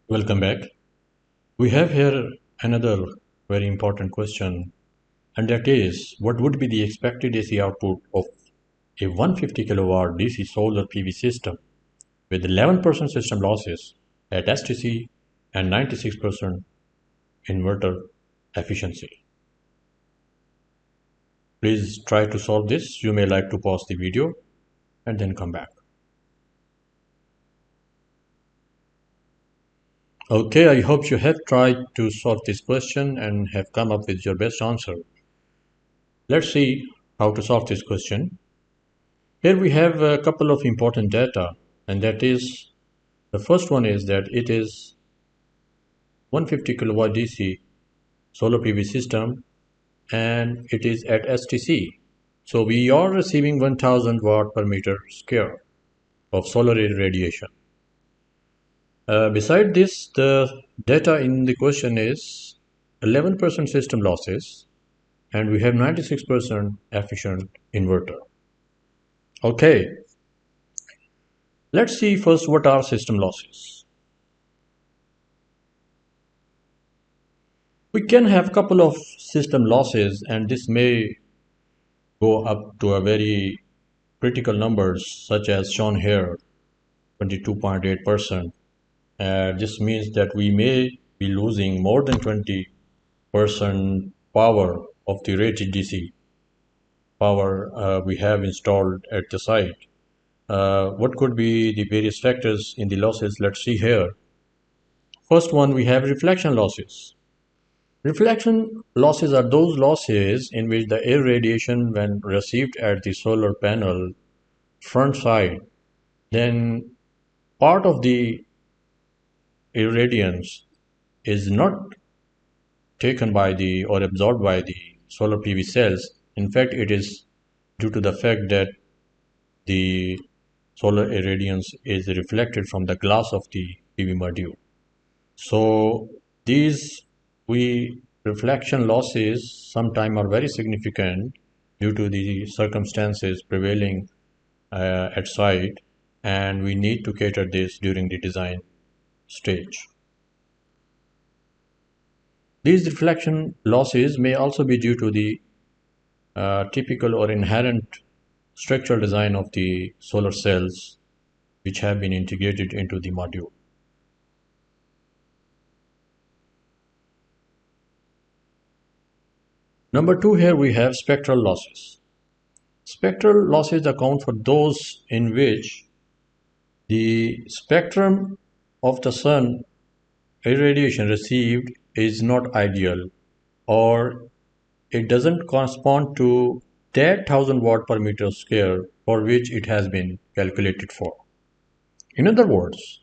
Welcome back. We have here another very important question, and that is what would be the expected AC output of a 150 kilowatt DC solar PV system with 11% system losses at STC and 96% inverter efficiency? Please try to solve this. You may like to pause the video and then come back. Okay, I hope you have tried to solve this question and have come up with your best answer. Let's see how to solve this question. Here we have a couple of important data, and that is the first one is that it is 150 kilowatt DC solar PV system and it is at STC. So we are receiving 1000 watt per meter square of solar radiation. Beside this, the data in the question is 11% system losses and we have 96% efficient inverter. Okay, let's see first what are system losses. We can have a couple of system losses and this may go up to a very critical numbers such as shown here, 22.8%. This means that we may be losing more than 20% power of the rated DC power we have installed at the site. What could be the various factors in the losses? Let's see here. First one, we have reflection losses. Reflection losses are those losses in which the air radiation when received at the solar panel front side, then part of the irradiance is not taken by the or absorbed by the solar PV cells. In fact, it is due to the fact that the solar irradiance is reflected from the glass of the PV module. So these reflection losses sometimes are very significant due to the circumstances prevailing at site, and we need to cater this during the design stage. These reflection losses may also be due to the typical or inherent structural design of the solar cells which have been integrated into the module. Number two, here we have spectral losses. Spectral losses account for those in which the spectrum of the sun irradiation received is not ideal or it doesn't correspond to that 1000 watt per meter square for which it has been calculated for. In other words,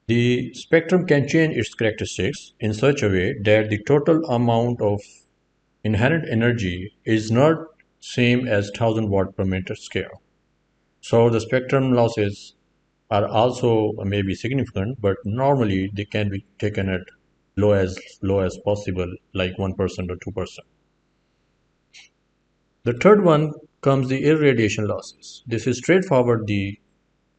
the spectrum can change its characteristics in such a way that the total amount of inherent energy is not same as 1000 watt per meter square. So the spectrum losses are also maybe significant, but normally they can be taken at low as possible, like 1% or 2%. The third one comes the irradiation losses. This is straightforward the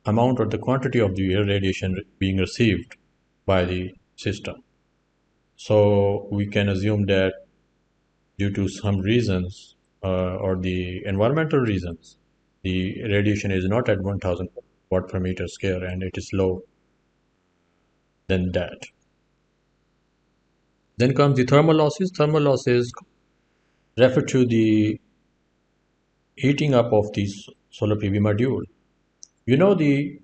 amount or the quantity of the irradiation being received by the system. So we can assume that due to some reasons or the environmental reasons, the radiation is not at 1000 watt per meter square and it is low than that. Then comes the thermal losses. Thermal losses refer to the heating up of the solar PV module. You know the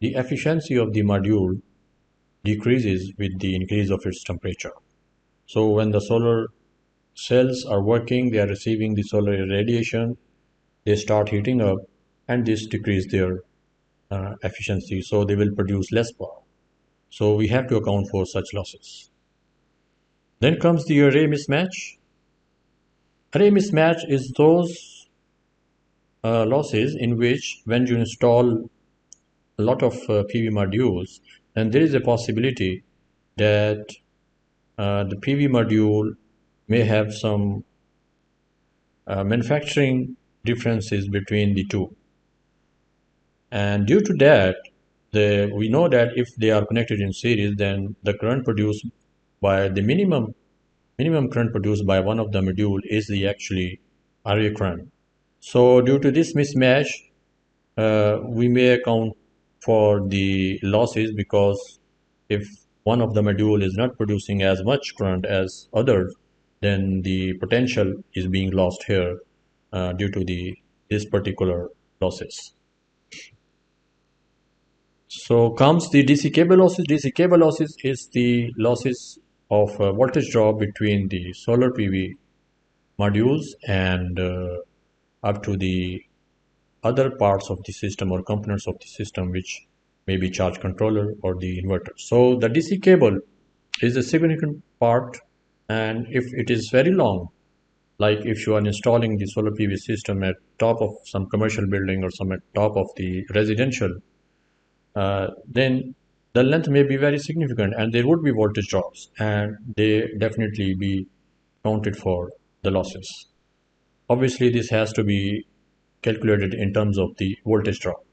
efficiency of the module decreases with the increase of its temperature. So when the solar cells are working, they are receiving the solar irradiation, they start heating up and this decreases their efficiency, so they will produce less power. So we have to account for such losses. Then comes the array mismatch. Array mismatch is those losses in which when you install a lot of PV modules, then there is a possibility that the PV module may have some manufacturing differences between the two. And due to that, we know that if they are connected in series, then the current produced by the minimum current produced by one of the module is the actually array current. So due to this mismatch, we may account for the losses, because if one of the module is not producing as much current as others, then the potential is being lost here due to this particular losses. So comes the DC cable losses. DC cable losses is the losses of voltage drop between the solar PV modules and up to the other parts of the system or components of the system, which may be charge controller or the inverter. So the DC cable is a significant part, and if it is very long, like if you are installing the solar PV system at top of some commercial building or some at top of the residential, then the length may be very significant and there would be voltage drops, and they definitely be counted for the losses. Obviously, this has to be calculated in terms of the voltage drop.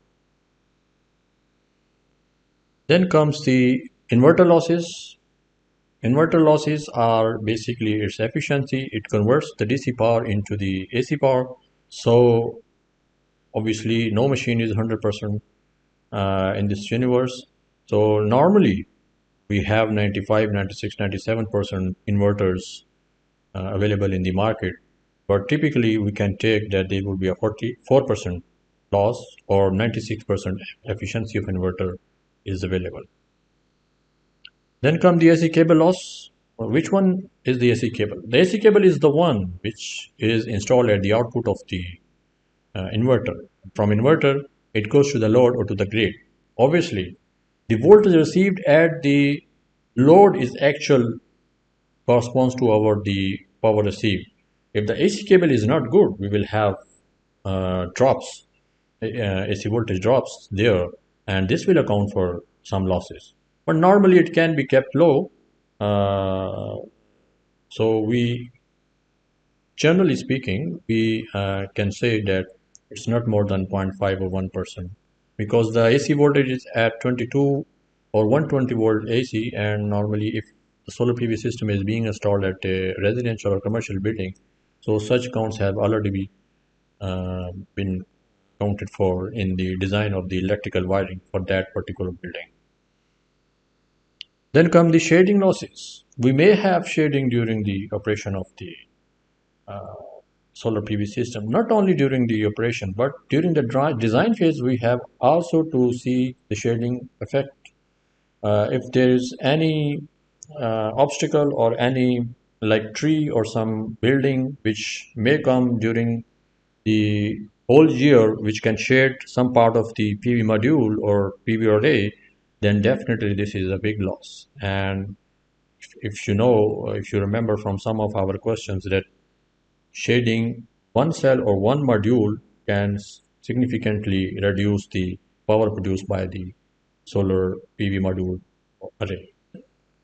Then comes the inverter losses. Inverter losses are basically its efficiency. It converts the DC power into the AC power. So obviously no machine is 100% in this universe. So normally we have 95, 96, 97% inverters available in the market. But typically we can take that there will be a 44% loss or 96% efficiency of inverter is available. Then come the AC cable loss. Which one is the AC cable? The AC cable is the one which is installed at the output of the inverter. From inverter, it goes to the load or to the grid. Obviously, the voltage received at the load is actual corresponds to the power received. If the AC cable is not good, we will have drops, AC voltage drops there, and this will account for some losses. But normally it can be kept low. So we, generally speaking, we can say that it's not more than 0.5 or 1%, because the AC voltage is at 22 or 120 volt AC, and normally if the solar PV system is being installed at a residential or commercial building, so such counts have already been counted for in the design of the electrical wiring for that particular building. Then come the shading losses. We may have shading during the operation of the solar PV system, not only during the operation, but during the design phase, we have also to see the shading effect. If there is any obstacle or any like tree or some building which may come during the whole year, which can shade some part of the PV module or PV array, then definitely this is a big loss. And if you remember from some of our questions, that shading one cell or one module can significantly reduce the power produced by the solar PV module array.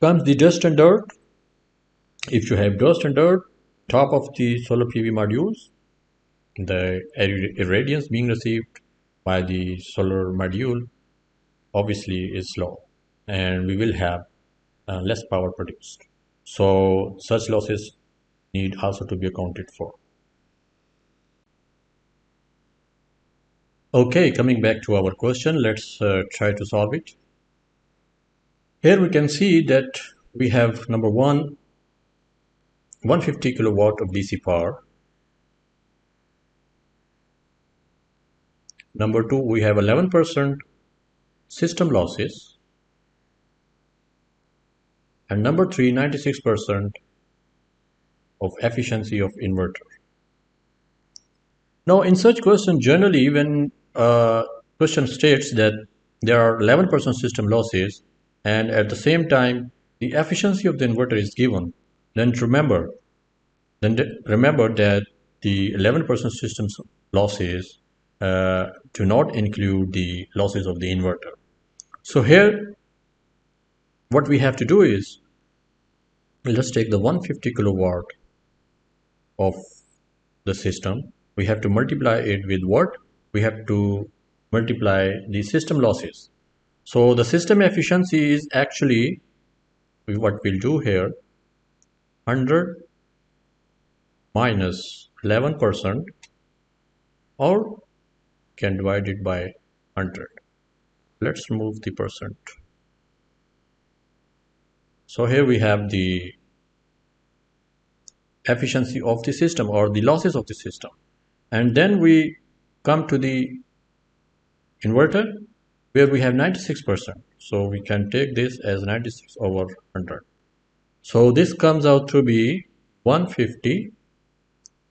Comes the dust and dirt. If you have dust and dirt top of the solar PV modules, the irradiance being received by the solar module obviously is low, and we will have less power produced. So such losses need also to be accounted for. Okay, coming back to our question, let's try to solve it. Here we can see that we have number one, 150 kilowatt of DC power. Number two, we have 11% system losses. And number three, 96% of efficiency of inverter. Now, in such question, generally when question states that there are 11% system losses and at the same time the efficiency of the inverter is given, then remember that the 11% system losses do not include the losses of the inverter. So here what we have to do is, let's take the 150 kilowatt of the system. We have to multiply it with what? We have to multiply the system losses. So the system efficiency is actually, what we'll do here, 100 minus 11%, or can divide it by 100. Let's remove the percent. So here we have the efficiency of the system, or the losses of the system. And then we come to the inverter, where we have 96%. So we can take this as 96 over 100. So this comes out to be 150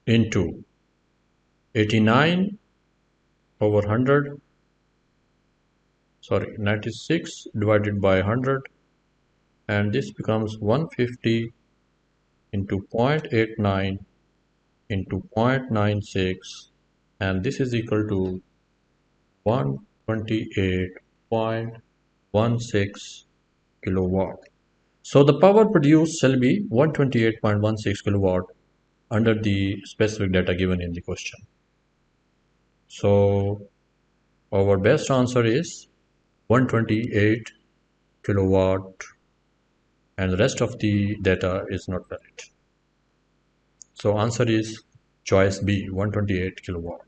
into 89 over 100, sorry, 96 divided by 100, and this becomes 150 into 0.89 into 0.96, and this is equal to 128.16 kilowatt. So the power produced shall be 128.16 kilowatt under the specific data given in the question. So our best answer is 128 kilowatt, and the rest of the data is not valid. So answer is choice B, 128 kilowatt.